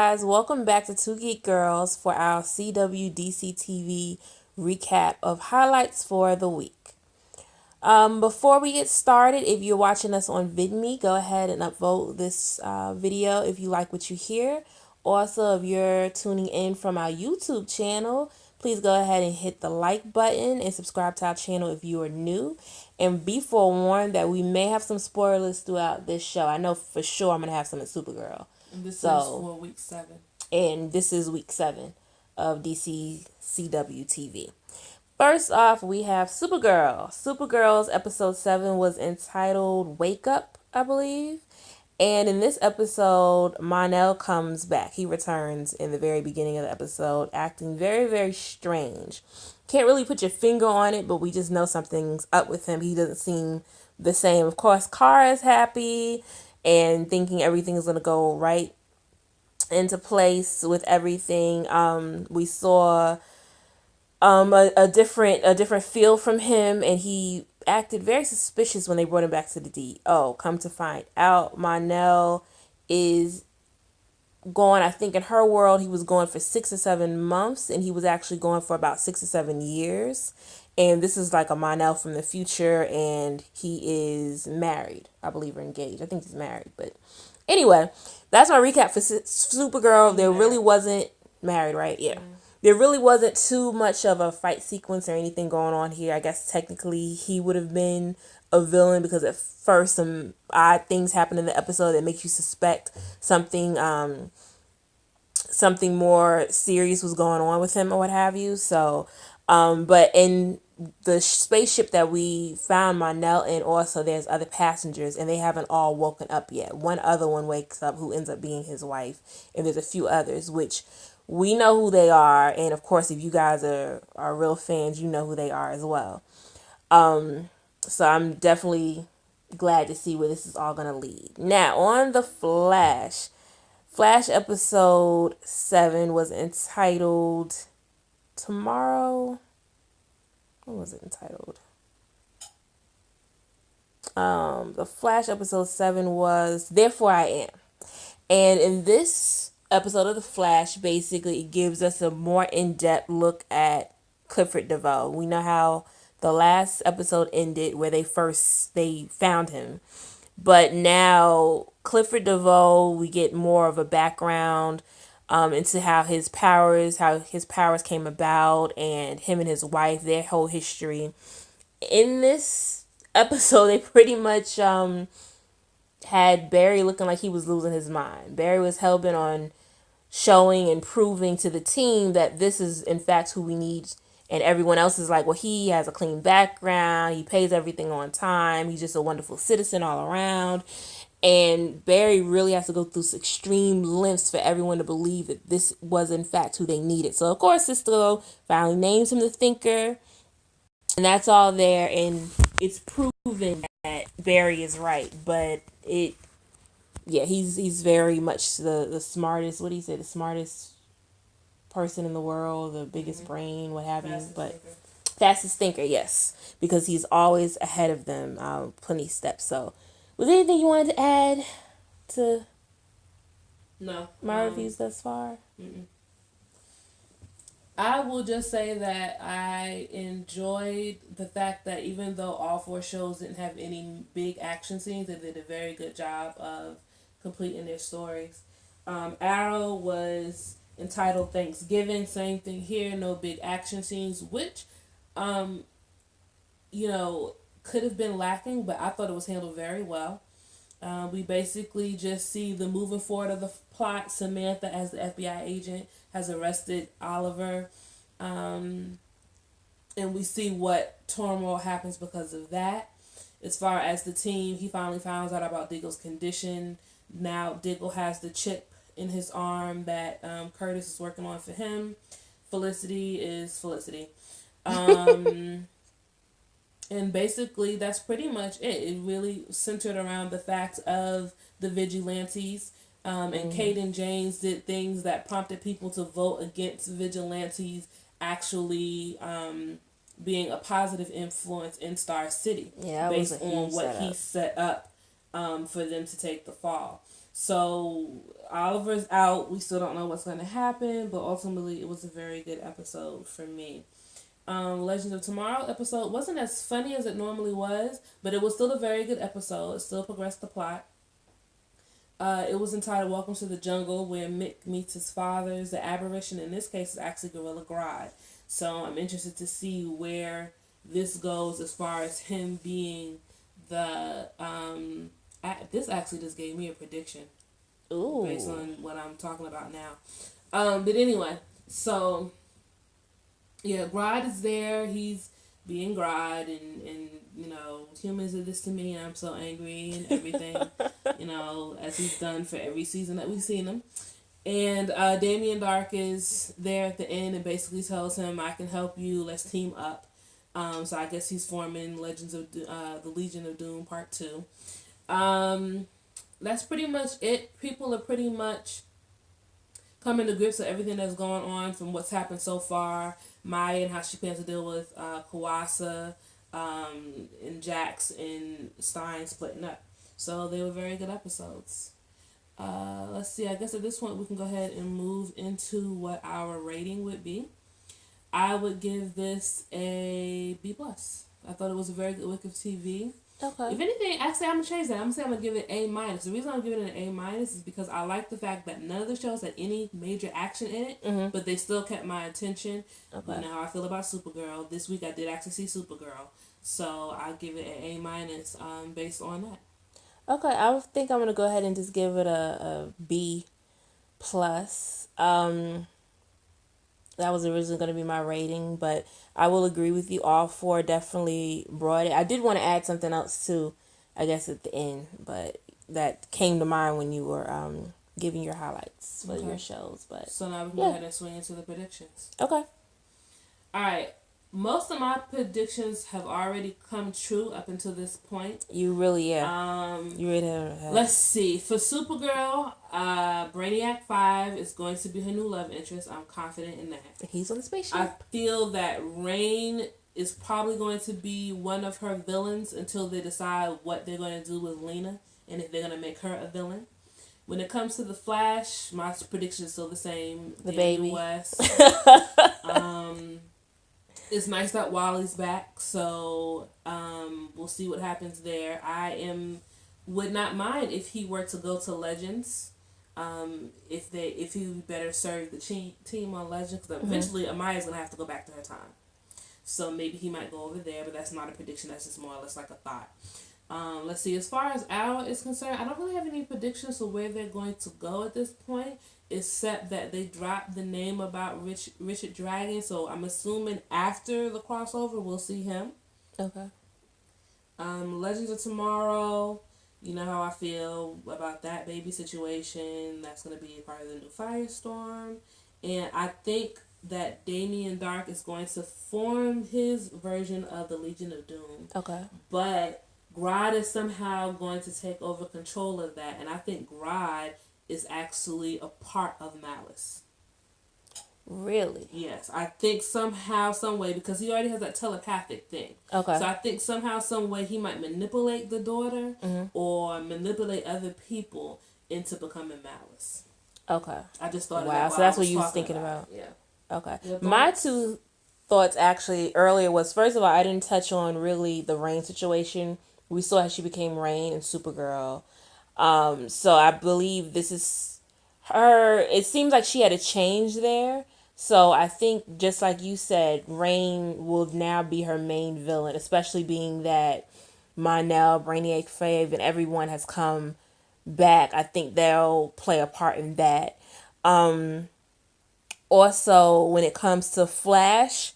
Guys, welcome back to Two Geek Girls for our CWDC TV recap of highlights for the week. Before we get started, if you're watching us on VidMe, go ahead and upvote this video if you like what you hear. Also, if you're tuning in from our YouTube channel, please go ahead and hit the like button and subscribe to our channel if you are new. And be forewarned that we may have some spoilers throughout this show. I know for sure I'm going to have some in Supergirl. And this is for week 7. And this is week 7 of DC CW TV. First off, we have Supergirl. Supergirl's episode 7 was entitled Wake Up, I believe. And in this episode, Mon-El comes back. He returns in the very beginning of the episode, acting very, very strange. Can't really put your finger on it, but we just know something's up with him. He doesn't seem the same. Of course, Kara is happy and thinking everything is going to go right into place with everything. We saw a different feel from him, and he acted very suspicious when they brought him back to the DO. Come to find out, Mon-El is gone. I think in her world he was gone for 6 or 7 months, and he was actually gone for about 6 or 7 years. And this is like a Mon-El from the future, and he is married, I believe, or engaged. I think he's married, but anyway, that's my recap for Supergirl. There really wasn't married, right? Yeah. There really wasn't too much of a fight sequence or anything going on here. I guess technically he would have been a villain because at first some odd things happen in the episode that makes you suspect something something more serious was going on with him or what have you. So but in the spaceship that we found Mon-El in, also there's other passengers, and they haven't all woken up yet. One other one wakes up who ends up being his wife, and there's a few others which we know who they are, and of course if you guys are real fans, you know who they are as well. So I'm definitely glad to see where this is all gonna lead. Now on the Flash episode 7 was entitled Tomorrow. What was it entitled? The Flash episode 7 was Therefore I Am. And in this episode of The Flash, basically it gives us a more in-depth look at Clifford DeVoe. We know how the last episode ended where they found him. But now Clifford DeVoe, we get more of a background into how his powers came about, and him and his wife, their whole history. In this episode, they pretty much had Barry looking like he was losing his mind. Barry was hell-bent on showing and proving to the team that this is in fact who we need, and everyone else is like, well, he has a clean background, he pays everything on time, he's just a wonderful citizen all around. And Barry really has to go through extreme lengths for everyone to believe that this was in fact who they needed. So of course Sister finally names him the Thinker, and that's all there, and it's proven that Barry is right. But he's very much the smartest. What do you say? The smartest person in the world, the biggest brain, what have you. But fastest thinker, yes, because he's always ahead of them, plenty steps. So, was there anything you wanted to add to my reviews thus far? I will just say that I enjoyed the fact that even though all 4 shows didn't have any big action scenes, they did a very good job of completing their stories. Arrow was entitled Thanksgiving, same thing here, no big action scenes, which could have been lacking, but I thought it was handled very well. We basically just see the moving forward of the plot. Samantha, as the FBI agent, has arrested Oliver, and we see what turmoil happens because of that. As far as the team, he finally finds out about Diggle's condition. Now Diggle has the chip in his arm that Curtis is working on for him. Felicity is Felicity. And basically, that's pretty much it. It really centered around the fact of the vigilantes. And Kate and James did things that prompted people to vote against vigilantes actually being a positive influence in Star City. Yeah, based on what he set up for them to take the fall. So Oliver's out. We still don't know what's going to happen, but ultimately it was a very good episode for me. Legends of Tomorrow episode wasn't as funny as it normally was, but it was still a very good episode. It still progressed the plot. It was entitled Welcome to the Jungle, where Mick meets his fathers. The aberration in this case is actually Gorilla Grodd. So I'm interested to see where this goes as far as him being the. This actually just gave me a prediction. Ooh. Based on what I'm talking about now. But anyway, so yeah, Grodd is there. He's being Grodd, and you know, humans did this to me, and I'm so angry and everything. You know, as he's done for every season that we've seen him. And Damien Dark is there at the end and basically tells him, "I can help you. Let's team up." So I guess he's forming Legends of the Legion of Doom Part 2. That's pretty much it. People are pretty much coming to grips with everything that's going on from what's happened so far. Maya and how she plans to deal with Kawasa, and Jax and Stein splitting up. So they were very good episodes. Let's see. I guess at this point we can go ahead and move into what our rating would be. I would give this a B plus. I thought it was a very good week of TV. Okay. If anything, actually, I'm gonna change that. I'm gonna say I'm gonna give it A minus. The reason I'm giving it an A minus is because I like the fact that none of the shows had any major action in it, but they still kept my attention. Okay. You know how I feel about Supergirl. This week I did actually see Supergirl, so I'll give it an A minus based on that. Okay, I think I'm gonna go ahead and just give it a B plus. That was originally going to be my rating, but I will agree with you. All four definitely brought it. I did want to add something else too, I guess at the end, but that came to mind when you were giving your highlights for your shows. But so now we can go ahead and swing into the predictions. Okay. All right. Most of my predictions have already come true up until this point. You really, you really have. Let's see. For Supergirl, Brainiac 5 is going to be her new love interest. I'm confident in that. He's on the spaceship. I feel that Rain is probably going to be one of her villains until they decide what they're going to do with Lena and if they're going to make her a villain. When it comes to the Flash, my prediction is still the same. The baby. West. It's nice that Wally's back, so we'll see what happens there. Would not mind if he were to go to Legends. If he would better serve the team on Legends, because eventually Amaya's gonna have to go back to her time. So maybe he might go over there, but that's not a prediction. That's just more or less like a thought. Let's see. As far as Arrow is concerned, I don't really have any predictions of where they're going to go at this point, except that they dropped the name about Richard Dragon. So I'm assuming after the crossover, we'll see him. Okay. Legends of Tomorrow. You know how I feel about that baby situation. That's going to be a part of the new Firestorm. And I think that Damien Dark is going to form his version of the Legion of Doom. Okay. But Grodd is somehow going to take over control of that. And I think Grodd is actually a part of Malice. Really? Yes. I think somehow, some way, because he already has that telepathic thing. Okay. So I think somehow, some way, he might manipulate the daughter or manipulate other people into becoming Malice. Okay. I just thought wow. So that's what you was thinking about. Yeah. Okay. My two thoughts actually earlier was, first of all, I didn't touch on really the Rain situation. We saw how she became Rain and Supergirl. So I believe this is her. It seems like she had a change there. So I think, just like you said, Rain will now be her main villain, especially being that Monel, Brainiac Fave, and everyone has come back. I think they'll play a part in that. Also, when it comes to Flash,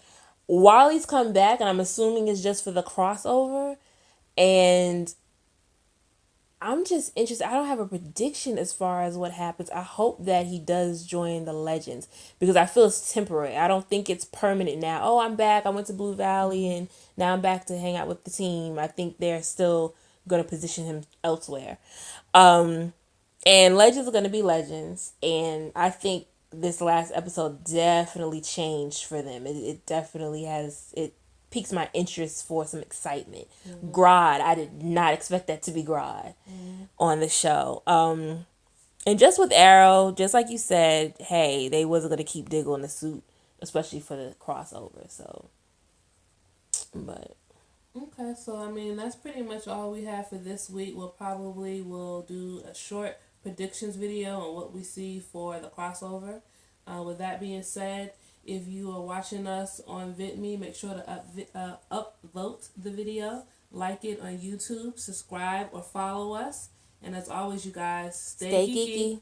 Wally's come back, and I'm assuming it's just for the crossover. And I'm just interested. I don't have a prediction as far as what happens. I hope that he does join the Legends, because I feel it's temporary. I don't think it's permanent now. Oh, I'm back. I went to Blue Valley and now I'm back to hang out with the team. I think they're still going to position him elsewhere. And Legends are going to be Legends. And I think this last episode definitely changed for them. It definitely has... It piques my interest for some excitement. Grodd, I did not expect that to be Grodd on the show. And just with Arrow, just like you said, hey, they wasn't gonna keep Diggle in the suit, especially for the crossover. So, but Okay, so I mean that's pretty much all we have for this week. We'll do a short predictions video on what we see for the crossover. With that being said, if you are watching us on VidMe, make sure to upvote the video, like it on YouTube, subscribe or follow us, and as always, you guys stay stay geeky. geeky.